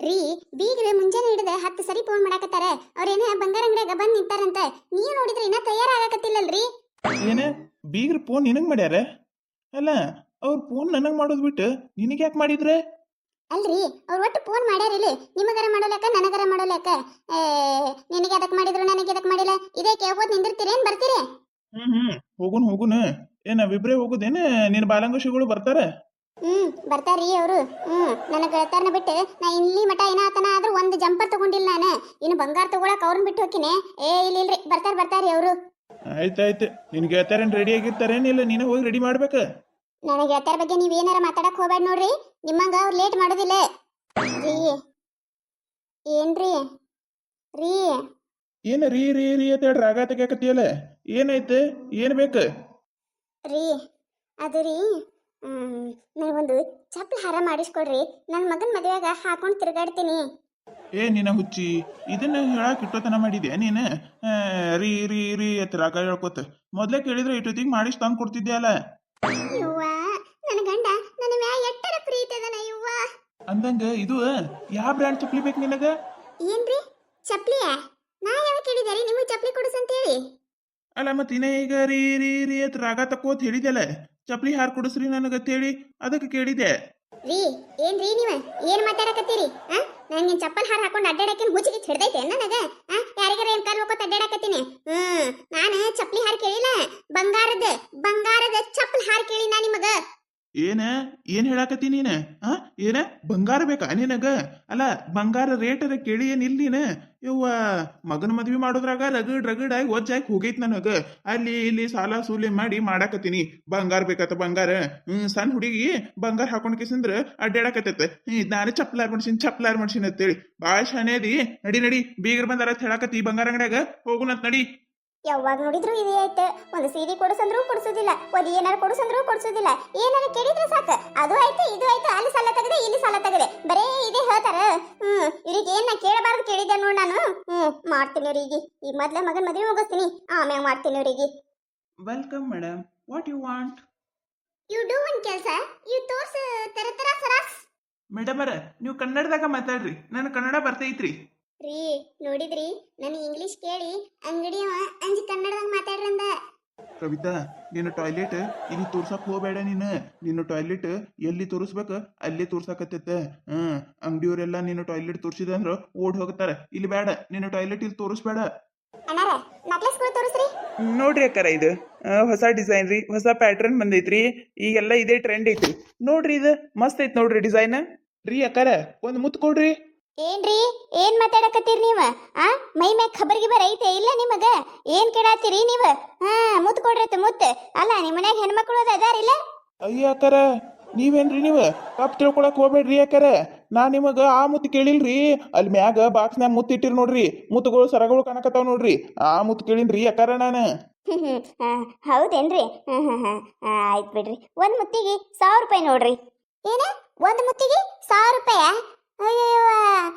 ರೀ ಬೀಗ್ರೆ ಮುಂಜಾನೆ ಹಿಡಿದ 10 ಸರಿ ಫೋನ್ ಮಾಡಾಕತ್ತಾರ. ಅವ್ರೇನ ಬಂಗಾರ ಅಂಗಡಿಯಾಗ ಬಂದ್ ನಿಂತಾರಂತ. ನೀವು ನೋಡಿದ್ರೆ ಇನ್ನ ತಯಾರಾಗಕತ್ತಿಲ್ಲಲ್ರಿ. ಏನ ಬೀಗ್ರ ಫೋನ್ ನಿನಗೆ ಮಾಡ್ಯಾರ? ಅಲ್ಲ ಅವ್ರ ಫೋನ್ ನನಗೆ ಮಾಡೋದು ಬಿಟ್ಟು ನಿನಗೆ ಯಾಕೆ ಮಾಡಿದ್ರೆ? ಅಲ್ರಿ ಅವ್ರು ಒಟ್ಟು ಫೋನ್ ಮಾಡ್ಯಾರಿಲ್ಲ, ನಿಮಗರ ಮಾಡೋಲೆಕ್ಕ ನನಗರ ಮಾಡೋಲೆಕ್ಕ. ನಿನಗೆ ಅದಕ್ಕೆ ಮಾಡಿದ್ರು ನನಗೆ ಅದಕ್ಕೆ ಮಾಡಿಲ್ಲ, ಇದೇ ಕೇಳ್ಬೋದು ನಿಂದಿರ್ತೀರೇನ್ ಬರ್ತೀರಿ? ಹೋಗುನ್ ಏನ ವಿಬ್ರೆ ಹೋಗುದೇನ? ನಿನ್ನ ಬಾಲಂಗುಶಿಗಳು ಬರ್ತಾರ? ಬರ್ತಾರ್ರಿ ಅವರು. ನನ್ನ ಗೆಳತಾರನ್ನ ಬಿಟ್ಟು ನಾ ಇಲ್ಲಿ ಮಠ ಏನಾತನ ಆದ್ರೂ ಒಂದು ಜಂಪರ್ ತಗೊಂಡಿಲ್ಲ ನಾನು. ಇನ್ನು ಬಂಗಾರ ತಗೊಳಕ್ ಅವ್ರನ್ನ ಬಿಟ್ಟು ಹೋಗಿನಿ. ಇಲ್ರಿ ಬರ್ತಾರ್ರಿ ಅವರು. ಆಯ್ತಾಯ್ತು. ನಿನ್ ಗೆಳತಾರೇನ್ ರೆಡಿ ಆಗಿರ್ತಾರೇನಿಲ್ಲ, ನೀನು ಹೋಗಿ ರೆಡಿ ಮಾಡ್ಬೇಕ. ನನ್ನ ಗೆಳತಾರ ಬಗ್ಗೆ ನೀವೇನಾರ ಮಾತಾಡಕ್ ಹೋಗ್ಬೇಡ ನೋಡ್ರಿ. ನಿಮ್ಮಂಗ ಅವ್ರು ಲೇಟ್ ಮಾಡೋದಿಲ್ಲ ರೀ. ಏನ್ರಿ ರೀ? ಏನ ರೀ ರೀ ರೀ ಅಂತ ಹೇಳಿ ರಾಗ ತೆಗಿಯಕತ್ತಿಯಲ್ಲ, ಏನಾಯ್ತು? ಏನ್ ಬೇಕು ರೀ? ಅದು ರೀ, ನನಗೊಂದು ಚಪ್ಪಲಿ ಹಾರ ಮಾಡಿಸ್ಕೊಡ್ರಿ. ನನ್ನ ಮಗನ ಮದುವೆಯಾಗ ಹಾಕೊಂಡು ತಿರುಗಾಡ್ತೀನಿ. ನಿನ್ನ ಹುಚ್ಚಿ, ಇದನ್ನ ಹೇಳಕ್ ಇಟ್ಟೋತನ ಮಾಡಿದ್ಯಾ ನೀನು? ರೀ ರೀ ರೀ ಅಂತ ರಾಗ ಹೇಳ್ಕೊತ ಮೊದ್ಲೇ ಕೇಳಿದ್ರೆ ಇಟ್ಟೊತ್ತಿಗೆ ಮಾಡಿಸ್ ತಂದು ಕೊಡ್ತಿದ್ದೆ ಅಲ್ಲ. ಯವ್ವ, ನನ್ನ ಗಂಡ ನನ್ನ ಮ್ಯಾ ಎಟ್ಟರ ಪ್ರೀತಿ ಅದನ ಯವ್ವ. ಅಂದಂಗ ಇದು ಯಾವ ಬ್ರ್ಯಾಂಡ್ ಚಪ್ಪಲಿ ಬೇಕು ನಿನಗ? ಏನ್ರಿ ಚಪ್ಲಿಯ? ನಾ ಯಾವ ಕೇಳಿದಾರಿ ನಿಮಗೆ ಚಪ್ಲಿ ಕೊಡಿಸಂತೇಳಿ? ಅಲ್ಲ ಮತ್ತೆ ಇನ್ನ ಈಗ ರೀ ರೀ ರೀ ಅಂತ ರಾಗ ತಕ್ಕೋತ್ ಹೇಳಿದ್ಯಲ್ಲ, ಚಪ್ಪಲಿ ಹಾರ್ ಕೊಡಿಸ್ರಿ ನನಗತ್ತೇಳಿ ಅದಕ್ಕೆ ಕೇಳಿದೆ. ರೀ ಏನ್ರಿ ನೀವ ಏನ್ ಮಾತಾಡಕತ್ತೀರಿ? ನಂಗೆ ಚಪ್ಪಲ್ ಹಾರ ಹಾಕೊಂಡು ಅಡ್ಡಾಡಕ್ಕೆ ಹುಚ್ಚಿಗೆ ಹಿಡ್ದೈತೆ ನನಗ? ಯಾರಿಗಾರ ಏನ್ ಕಾಲ್ ಹೋಗೋತ ಅಡ್ಡಾಡಕತ್ತೀನಿ? ನಾನು ಚಪ್ಪಲಿ ಹಾರ ಕೇಳಿಲ್ಲ, ಬಂಗಾರದ ಚಪ್ಪಲ್ ಹಾರ ಕೇಳಿ ನಾ ನಿಮಗ. ಏನ್ ಹೇಳಾಕತ್ತಿ ನೀನ? ಏನ ಬಂಗಾರ ಬೇಕಾ ನಿನಗ? ಅಲ್ಲ ಬಂಗಾರ ರೇಟ್ ಅದ ಕೇಳಿ ಏನಿಲ್ಲ ನೀನ? ಯವ್ವ, ಮಗನ ಮದ್ವಿ ಮಾಡೋದ್ರಾಗ ರಗಡ್ ಆಗಿ ಒಜ್ಜಾಗಿ ಹೋಗೈತ್ ನನಗ. ಅಲ್ಲಿ ಇಲ್ಲಿ ಸಾಲ ಸೂಲಿ ಮಾಡಿ ಮಾಡಾಕತ್ತೀನಿ. ಬಂಗಾರ ಬೇಕತ್ತ ಬಂಗಾರ. ಸಣ್ಣ ಹುಡುಗಿ ಬಂಗಾರ ಹಾಕೊಂಡ್ ಕಿಸಂದ್ರ ಅಡ್ಡಾಡಕತ್ತೈತೆ. ನಾನು ಚಪ್ಪಲಾರ್ ಮಾಡ್ಸಿನ ಅಂತೇಳಿ ಬಾಳ ಶಾನೆ ಅದಿ. ನಡಿ ಬೀಗರ್ ಬಂದಾರ ಹೇಳಾಕತ್ತಿ ಬಂಗಾರ ಅಂಗಡ್ಯಾಗ ಹೋಗುನಂತ ನಡಿ. ಯಾವಾಗ ನೋಡಿದ್ರು ಇದೇ ಆಯ್ತು. ಒಂದು ಸೀರೆ ಕೊಡಿಸಂದ್ರು ಕೊಡಿಸೋದಿಲ್ಲ, ಒಂದು ಏನಾರು ಕೊಡಿಸಂದ್ರು ಕೊಡಿಸೋದಿಲ್ಲ. ಏನಾರು ಕೇಳಿದ್ರೆ ಸಾಕು ಅದು ಆಯ್ತು ಇದು ಆಯ್ತು, ಅಲ್ಲಿ ಸಾಲ ತೆಗದೆ ಇಲ್ಲಿ ಸಾಲ ತೆಗದೆ ಬರೇ ಇದೇ ಹೇಳ್ತಾರ. ಇವ್ರಿಗೆ ಏನ್ ನಾ ಕೇಳಬಾರ್ದು ಕೇಳಿದ್ದೆ ನೋಡ್ ನಾನು. ಮಾಡ್ತೀನಿ ಅವ್ರಿಗೆ ಈಗ ಮೊದ್ಲೇ ಮಗನ ಮದುವೆ ಮುಗಿಸ್ತೀನಿ, ಆಮ್ಯಾಗ ಮಾಡ್ತೀನಿ ಅವ್ರಿಗೆ. Welcome madam, what you want? You do ಒಂದ್ ಕೆಲಸ, ಯು ತೋರ್ಸ್ ತರ ಸರಾಸ್. ಮೇಡಮ್ ಅರ ನೀವು ಕನ್ನಡದಾಗ ಮಾತಾಡ್ರಿ, ನಾನು ಕನ್ನಡ ಬರ್ತೈತ್ರಿ. ರೀ ನೋಡಿದ್ರಿ, ನನ್ನ ಇಂಗ್ಲಿಷ್ ಕೇಳಿ ಅಂಗಡಿಯವ ಅಂಜಿ ಕನ್ನಡದಾಗ ಮಾತಾಡ್ರಂದ. ಕವಿತಾ, ನಿನ್ನ ಟಾಯ್ಲೆಟ್ ಇಲ್ಲಿ ತೋರ್ಸಕ್ ಹೋಗಬೇಡ. ನಿನ್ನ ಟಾಯ್ಲೆಟ್ ಎಲ್ಲಿ ತೋರಿಸ್ಬೇಕ ಅಲ್ಲಿ ತೋರ್ಸಕತ್ತೈತ. ಅಂಗಡಿಯವರೆಲ್ಲ ನಿನ್ನ ಟಾಯ್ಲೆಟ್ ತೋರಿಸಿದ ಅಂದ್ರ ಓಡ್ ಹೋಗ್ತಾರ. ಇಲ್ಲಿ ಬೇಡ, ನಿನ್ನ ಟಾಯ್ಲೆಟ್ ಇಲ್ಲಿ ತೋರಿಸ್ಬೇಡ. ಅಣ್ಣಾರ ನಕ್ಲೆಸ್ಗಳು ತೋರಿಸ್ರಿ. ನೋಡ್ರಿ ಅಕ್ಕಾರ, ಇದು ಹೊಸ ಡಿಸೈನ್ ರೀ, ಹೊಸ ಪ್ಯಾಟರ್ನ್ ಬಂದೈತ್ರಿ. ಈಗೆಲ್ಲ ಇದೇ ಟ್ರೆಂಡ್ ಐತ್ರಿ. ನೋಡ್ರಿ ಇದು ಮಸ್ತ್ ಐತ್ ನೋಡ್ರಿ ಡಿಸೈನ್. ರೀ ಅಕ್ಕಾರ ಒಂದ್ ಮುತ್ ಕೊಡ್ರಿ. ಏನ್ರಿ ಏನ್ ಮಾತಾಡಕತ್ತೀರಿ ನೀವ? ಮೈ ಮ್ಯಾಗ ಖಬರ್ ಗಿಬರ್ ಐತೆ ಇಲ್ಲ ನಿಮಗ? ಏನ್ ಕೇಳಾತೀರಿ ನೀವ? ಮುತ್ ಕೊಡ್ರತ್ ಮುತ್. ಅಲ್ಲ ನಿಮ್ಮ ಮನ್ಯಾಗ ಹೆಣ್ಮಕ್ಳು ಅದಾರಿಲ್ಲ? ಅಯ್ಯ ಅಕ್ಕಾರ, ನೀವೇನ್ರಿ ನೀವು ತಪ್ಪು ತಿಳ್ಕೊಳಕ್ ಹೋಗ್ಬೇಡ್ರಿ ಅಕ್ಕಾರ. ನಾ ನಿಮಗ ಆ ಮುತ್ತು ಕೇಳಿಲ್ರಿ. ಅಲ್ಲಿ ಮ್ಯಾಗ ಬಾಕ್ಸ್ನ್ಯಾಗ ಮುತ್ತು ಇಟ್ಟಿರ್ ನೋಡ್ರಿ, ಮುತ್ತುಗಳು ಸರಗಳು ಕಾಣಕತ್ತಾವ ನೋಡ್ರಿ, ಆ ಮುತ್ತು ಕೇಳಿನ್ರಿ ಅಕ್ಕಾರ ನಾನು. ಹೌದೇನ್ರಿ? ಆಯ್ತು ಬಿಡ್ರಿ. ಒಂದ್ ಮುತ್ತಿಗೆ 1000 ರೂಪಾಯಿ ನೋಡ್ರಿ. ಏನ ಒಂದ್ ಮುತ್ತಿಗೆ 1000 ರೂಪಾಯ? ಅಯ್ಯವ್ವ,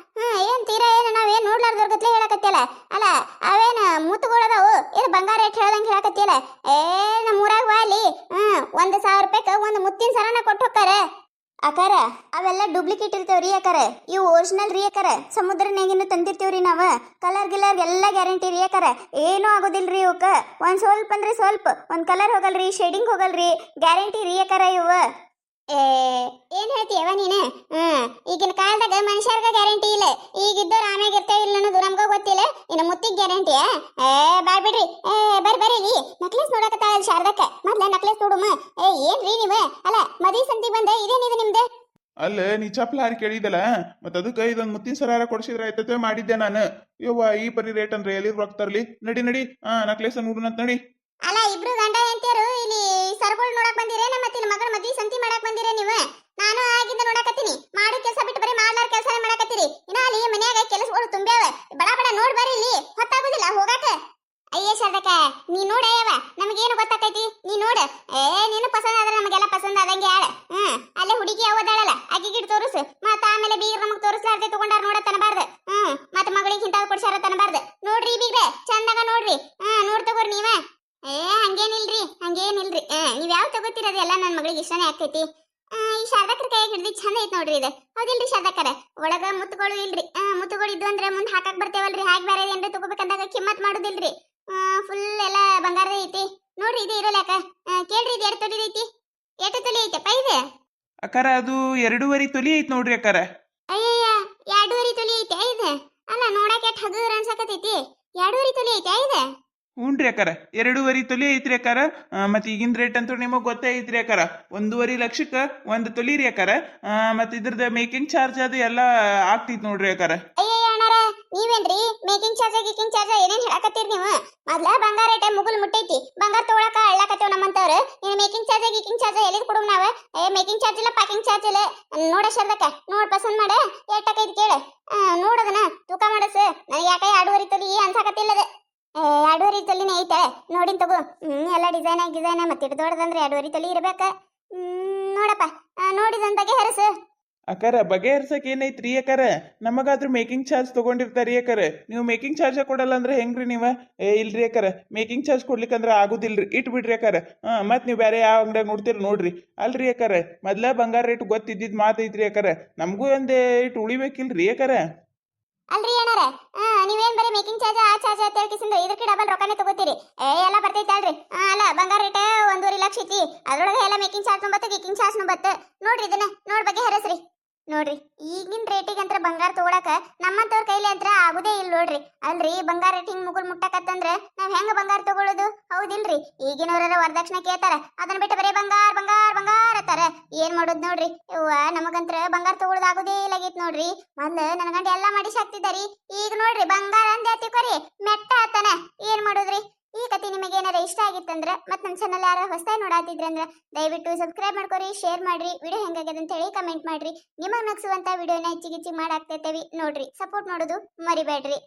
ಏನ್ ತೀರಾ ಏನ ನಾವೇನ್ ನೋಡ್ಲಾರ್ದವ್ರ ಗತ್ಲೆ ಹೇಳಕತ್ತಿಯಲ್ಲ. ಅಲ್ಲ ಅವೇನ ಮುತ್ತುಗಳದಾವು, ಏನು ಬಂಗಾರ ರೇಟ್ ಹೇಳ್ದಂಗೆ ಹೇಳಕತ್ತಿಯಲ್ಲ. ನಮ್ಮ ಊರಾಗ ವಾಲಿ 1000 ರೂಪಾಯಿಗೆ ಒಂದು ಮುತ್ತಿನ ಸರನ ಕೊಟ್ಟು ಹೋಗ್ತಾರ. ಅಕಾರ ಅವೆಲ್ಲ ಡೂಪ್ಲಿಕೇಟ್ ಇರ್ತೇವ್ರಿ ಅಕಾರ, ಇವು ಒರಿಜಿನಲ್ ರೀ ಅಕಾರ. ಸಮುದ್ರನಾಗಿನ ತಂದಿರ್ತೇವ್ರಿ ನಾವ. ಕಲರ್ ಗಿಲರ್ ಎಲ್ಲ ಗ್ಯಾರಂಟಿ ರೀ ಅಕಾರ, ಏನೂ ಆಗೋದಿಲ್ರಿ ಇವಕ್ಕ. ಒಂದ್ ಸ್ವಲ್ಪ ಅಂದ್ರೆ ಸ್ವಲ್ಪ ಒಂದ್ ಕಲರ್ ಹೋಗಲ್ರಿ, ಶೇಡಿಂಗ್ ಹೋಗಲ್ರಿ, ಗ್ಯಾರಂಟಿ ರೀ ಅಕಾರ ಇವ. ಏನ್ ಹೇಳ್ತೀಯವ ನೀನು? ಈಗಿನ ಕಾಲದಾಗ ಮನುಷ್ಯರ್ಗ ಗ್ಯಾರಂಟಿ ಇಲ್ಲ, ಈಗಿದ್ದವ್ರು ಆಮ್ಯಾಗ ಇರ್ತೇವೆ ಇಲ್ಲ ಅನ್ನೋದು ನಮ್ಗ ಗೊತ್ತಿಲ್ಲ, ಇನ್ನು ಮುತ್ತಿಗೆ ಗ್ಯಾರಂಟಿಯಾ? ಬಾಯ್ ಬಿಡ್ರಿ. ಬರ್ರಿ ನಕ್ಲೆಸ್ ನೋಡಕತ್ತಾಳ ಶಾರದಕ್ಕ, ಮೊದ್ಲ ನಕ್ಲೆಸ್ ನೋಡುಮ. ಏನ್ರಿ ನೀವು? ಅಲ್ಲ ಮದ್ವಿ ಸಂತಿಗೆ ಬಂದ ಇದೇನಿದೆ ನಿಮ್ದೆ? ಅಲ್ಲ ನೀ ಚಪ್ಪಲ ಹಾರಿ ಕೇಳಿದಲ್ಲ, ಮತ್ತ ಅದಕ್ಕೆ ಇದೊಂದು ಮುತ್ತಿನ ಸರಾರ ಕೊಡ್ಸಿದ್ರ ಆಯ್ತತೆ ಮಾಡಿದ್ದೆ ನಾನು. ಯವ್ವ ಈ ಪರಿ ರೇಟ್ ಅಂದ್ರೆ ಎಲ್ಲಿ ರೊಕ್ಕ ತರ್ಲಿ? ನಡಿ ನಕ್ಲೇಸ್ ನೋಡುನಂತ ನಡಿ. ಅಲ್ಲ ಇಬ್ರು ಗಂಡ ಹೆಂಡತಿಯರು ಇಲ್ಲಿ ಸರಗಳು ನೋಡಕ್ ಬಂದಿರೇನ? ಮತ್ತೆ ಇಲ್ಲಿ ಮಗಳ ಮದ್ವಿ ಸಂತಿ ಮಾಡಕ್ ಬಂದಿರೇ ನೀವು? ನಾನು ಆಗಿಂದ ನೋಡಕತ್ತೀನಿ, ಮಾಡೋ ಕೆಲಸ ಬಿಟ್ಟು ಬರೀ ಮಾಡ್ಲಾರ ಕೆಲಸನೇ ಮಾಡಕತ್ತೀರಿ. ಇನ್ನ ಅಲ್ಲಿ ಮನ್ಯಾಗ ಕೆಲಸಗಳು ತುಂಬ್ಯಾವ, ಬಡ ನೋಡ್ ಬರ್ರಿ, ಇಲ್ಲಿ ಹೊತ್ತಾಗುದಿಲ್ಲ ಹೋಗಾಕ. ಅಯ್ಯ ಶಾರದಕ್ಕ, ನೀ ನೋಡಯ್ಯವ, ನಮಗೇನು ಗೊತ್ತಾಕೈತಿ? ನೀ ನೋಡ. ನೀನು ಪಸಂದ್ ಆದ್ರೆ ನಮಗೆಲ್ಲ ಪಸಂದ್ ಆದಂಗೆ ಆಡ. ಅಲ್ಲೇ ಹುಡುಗಿ ಯಾವದಾಳಲ್ಲ ಆಗಿ ಗಿಡ ತೋರಿಸು, ಮತ್ತ ಆಮೇಲೆ ಬೀಗ್ರ ನಮಗ್ ತೋರಿಸ್ಲಾರ್ದೆ ತಗೊಂಡಾರ ನೋಡ ತನಬಾರ್ದು. ಮತ್ತ ಮಗಳಿಗೆ ಇಂತಾವ್ ಕೊಡ್ಸಾರ ತನಬಾರ್ದು. ನೋಡ್ರಿ ಬೀಗ್ರೆ ಚಂದಾಗ ನೋಡ್ರಿ. ನೋಡ್ ತಗೋರಿ ನೀವ. ಹಂಗೇನಿಲ್ರಿ. ನೀವ್ ಯಾವ ತಗೋತಿರೋದು ಎಲ್ಲ ನನ್ನ ಮಗಳಿಗೆ ಇಷ್ಟನೇ ಆಗ್ತೈತಿ. ಈ ಶಾರದಕ್ರ ಕೈಯಾಗ ಹಿಡ್ದಿ ಚಂದ ಐತ್ ನೋಡ್ರಿ ಇದು ಹೌದಿಲ್ರಿ ಶಾದಕರ ಒಳಗ ಮುತ್ತುಗಳು ಇಲ್ರಿ ಮುತ್ತುಗಳು ಇದ್ದು ಅಂದ್ರೆ ಮುಂದೆ ಹಾಕಕ್ ಬರ್ತೇವಲ್ರಿ ಹಾಗೆ ಬೇರೆ ಏನ್ರಿ ತಗೋಬೇಕಂದಾಗ ಕಿಮ್ಮತ್ ಮಾಡುದಿಲ್ರಿ ಫುಲ್ ಎಲ್ಲ ಬಂಗಾರದ ಐತಿ ನೋಡ್ರಿ ಇದು ಇರೋಲ್ಯಾಕ ಕೇಳ್ರಿ ಇದು ಎರಡು ತೊಲಿ ಐತಿ ಎಷ್ಟು ತೊಲಿ ಐತಪ್ಪ ಇದು ಅಕ್ಕಾರ ಅದು 2.5 ತೊಲಿ ಐತ್ ನೋಡ್ರಿ ಅಕ್ಕಾರ. ಅಯ್ಯಯ್ಯ 2.5 ತೊಲಿ ಐತೆ ಇದು ಅಲ್ಲ ನೋಡಕ್ಕೆ ಎಷ್ಟು ಹಗುರ ಅನ್ಸಕತೈತಿ 2.5 ತೊಲಿ ಐತೆ ಇದು ಹ್ಞೂನ್ರಿ ಅಕ್ಕಾರ 2.5 ತೊಲಿ ಐತ್ರಿ ಅಕ್ಕಾರ. ಮತ್ತೆ ಈಗಿನ ರೇಟ್ ಅಂತೂ ನಿಮಗೆ ಗೊತ್ತೇ ಐತ್ರಿ ಅಕ್ಕಾರ 1.5 ಲಕ್ಷಕ್ಕೆ 1 ತೊಲಿ ರೀ ಅಕ್ಕಾರ. ಮತ್ತೆ ಇದ್ರದ್ದು ಮೇಕಿಂಗ್ ಚಾರ್ಜ್ ಅದು ಎಲ್ಲ ಆಗ್ತೈತಿ ನೋಡ್ರಿ ಅಕ್ಕಾರ. ಅಯ್ಯಯ್ಯ ಅಣ್ಣಾರ ನೀವೇನ್ರಿ ಮೇಕಿಂಗ್ ಚಾರ್ಜ್ ಗಿಕಿಂಗ್ ಚಾರ್ಜ್ ಏನೇನ್ ಹೇಳಕತ್ತೀರಿ ನೀವು ಮೊದ್ಲ ಬಂಗಾರ ರೇಟ್ ಮುಗುಲ್ ಮುಟ್ಟೈತಿ ಬಂಗಾರ ತಗೊಳಕ ಅಳ್ಳಾಕತ್ತೇವ್ ನಮ್ಮಂತವ್ರು ನೀನು ಮೇಕಿಂಗ್ ಚಾರ್ಜ್ ಗಿಕಿಂಗ್ ಚಾರ್ಜ್ ಎಲ್ಲಿದ್ ಕೊಡುವ ನಾವ ಮೇಕಿಂಗ್ ಚಾರ್ಜ್ ಇಲ್ಲ ಪ್ಯಾಕಿಂಗ್ ಚಾರ್ಜ್ ಇಲ್ಲ ನೋಡ ಶರ್ದಕ್ಕ ನೋಡ್ ಪಸಂದ್ ಮಾಡ ಎಷ್ಟಕೈತಿ ಕೇಳ ನೋಡದನ ತೂಕ ಮಾಡಸ ನನಗೆ ಯಾಕೆ 2.5 ತೊಲಿ ಅನ್ಸಾಕತ್ತಿಲ್ಲದ 2.5 ತೊಲಿನೇ ಐತೆ ನೋಡಿನ್ ತಗೋ ಎಲ್ಲ ಡಿಸೈನ್ ಮತ್ತೆ ದೊಡ್ಡದಂದ್ರೆ 2.5 ತೊಲಿ ಇರ್ಬೇಕ ನೋಡಪ್ಪ ನೋಡಿದನ್ ಬಗ್ಗೆ ಹೆರಸು ಅಕ್ಕಾರ ಬಗೆಹರ್ಸಕ್ ಏನೈತ್ರಿ ಅಕ್ಕಾರ ನಮಗಾದ್ರೂ ಮೇಕಿಂಗ್ ಚಾರ್ಜ್ ತಗೊಂಡಿರ್ತಾರಿ ಅಕ್ಕಾರ. ನೀವು ಮೇಕಿಂಗ್ ಚಾರ್ಜ್ ಕೊಡಲ್ಲ ಅಂದ್ರೆ ಹೆಂಗ್ರಿ ನೀವು? ಇಲ್ರಿ ಅಕ್ಕಾರ ಮೇಕಿಂಗ್ ಚಾರ್ಜ್ ಕೊಡ್ಲಿಕ್ಕಂದ್ರೆ ಆಗುದಿಲ್ರಿ ಇಟ್ ಬಿಡ್ರಿ ಅಕ್ಕಾರ. ಮತ್ತೆ ನೀವು ಬೇರೆ ಯಾವ ಅಂಗಡಿಯಾಗ ನೋಡ್ತೀರಿ ನೋಡ್ರಿ ಅಲ್ರಿ ಅಕ್ಕಾರ ಮೊದ್ಲ ಬಂಗಾರ ರೇಟ್ ಗೊತ್ತಿದ್ದಿದ್ ಮಾತೈತ್ರಿ ಅಕ್ಕಾರ ನಮಗೂ ಒಂದೇ ಇಟ್ಟು ಉಳಿಬೇಕಿಲ್ರಿ ಅಕ್ಕಾರ. ಅಲ್ರಿ ಏನಾರ ನೀವೇನ್ ಬರೀ ಮೇಕಿಂಗ್ ಚಾರ್ಜ್ ಆ ಚಾರ್ಜ್ ಅಂತ ಹೇಳ್ಕಿಸಿಂದ್ರೆ ಇದಕ್ಕೆ ಡಬಲ್ ರೊಕ್ಕನೇ ತಗೋತೀರಿ ಎಲ್ಲ ಬರ್ತೈತೆ ಅಲ್ರಿ ಅಲ್ಲ ಬಂಗಾರ ರೇಟ್ 1.5 ಲಕ್ಷ ಐತಿ ಅದ್ರೊಳಗೆ ಎಲ್ಲ ಮೇಕಿಂಗ್ ಚಾರ್ಜ್ ಬತ್ತೆ ಗಿಕಿಂಗ್ ಚಾರ್ಜ್ ಬತ್ತೆ ನೋಡ್ರಿ ಇದನ್ನ ನೋಡ್ ಬಗ್ಗೆ ಹೆರಸ್ರಿ ನೋಡ್ರಿ ಈಗಿನ ರೇಟಿಗೆ ಅಂತ ಬಂಗಾರ ತಗೊಳಕ ನಮ್ಮಂತವ್ರ ಕೈಲಿ ಅಂತ ಆಗುದೇ ಇಲ್ಲ ನೋಡ್ರಿ ಅಲ್ರಿ ಬಂಗಾರ ರೇಟ್ ಹಿಂಗ್ ಮುಗುಲ್ ಮುಟ್ಟಕತ್ತಂದ್ರ ನಾವ್ ಹೆಂಗ ಬಂಗಾರ ತಗೊಳ್ಳೋದು ಹೌದಿಲ್ರಿ ಈಗಿನವ್ರ ವರದಕ್ಷಿಣೆ ಕೇಳ್ತಾರ ಅದನ್ನ ಬಿಟ್ಟು ಬರೀ ಬಂಗಾರ ಬಂಗಾರ ಬಂಗಾರ ಅತ್ತಾರ ಏನ್ ಮಾಡೋದ್ ನೋಡ್ರಿ ಇವ್ವ ನಮಗಂತ್ರ ಬಂಗಾರ ತಗೊಳ್ಳೋದು ಆಗುದೇ ಇಲ್ಲಾಗಿತ್ ನೋಡ್ರಿ ಮೊದ್ಲು ನನ್ನ ಗಂಡ ಎಲ್ಲಾ ಮಾಡಿ ಹಾಕ್ತಿದ್ದಾರಿ ಈಗ ನೋಡ್ರಿ ಬಂಗಾರ ಅಂದೆ ತಿಳ್ಕೊರಿ ಮೆಟ್ಟ ಆತಾನ ಏನ್ ಮಾಡೋದ್ರಿ ಈ ಕತೆ ನಿಮಗೆ ಏನಾರ ಇಷ್ಟ ಆಗಿತ್ತಂದ್ರ ಮತ್ತೆ ನಮ್ಮ ಚಾನಲ್ ಯಾರ ಹೊಸದಾಗಿ ನೋಡಾತಿದ್ರಂದ್ರ ದಯವಿಟ್ಟು ಸಬ್ಸ್ಕ್ರೈಬ್ ಮಾಡ್ಕೊರಿ ಶೇರ್ ಮಾಡ್ರಿ ವಿಡಿಯೋ ಹೆಂಗಾಗ್ಯದ ಅಂತ ಹೇಳಿ ಕಮೆಂಟ್ ಮಾಡ್ರಿ ನಿಮಗೆ ನಗಿಸುವಂತ ವಿಡಿಯೋನ ಹೆಚ್ಚಿಗೆ ಮಾಡಾಕ್ತೈತೇವಿ ನೋಡ್ರಿ ಸಪೋರ್ಟ್ ಮಾಡೋದು ಮರಿಬೇಡ್ರಿ.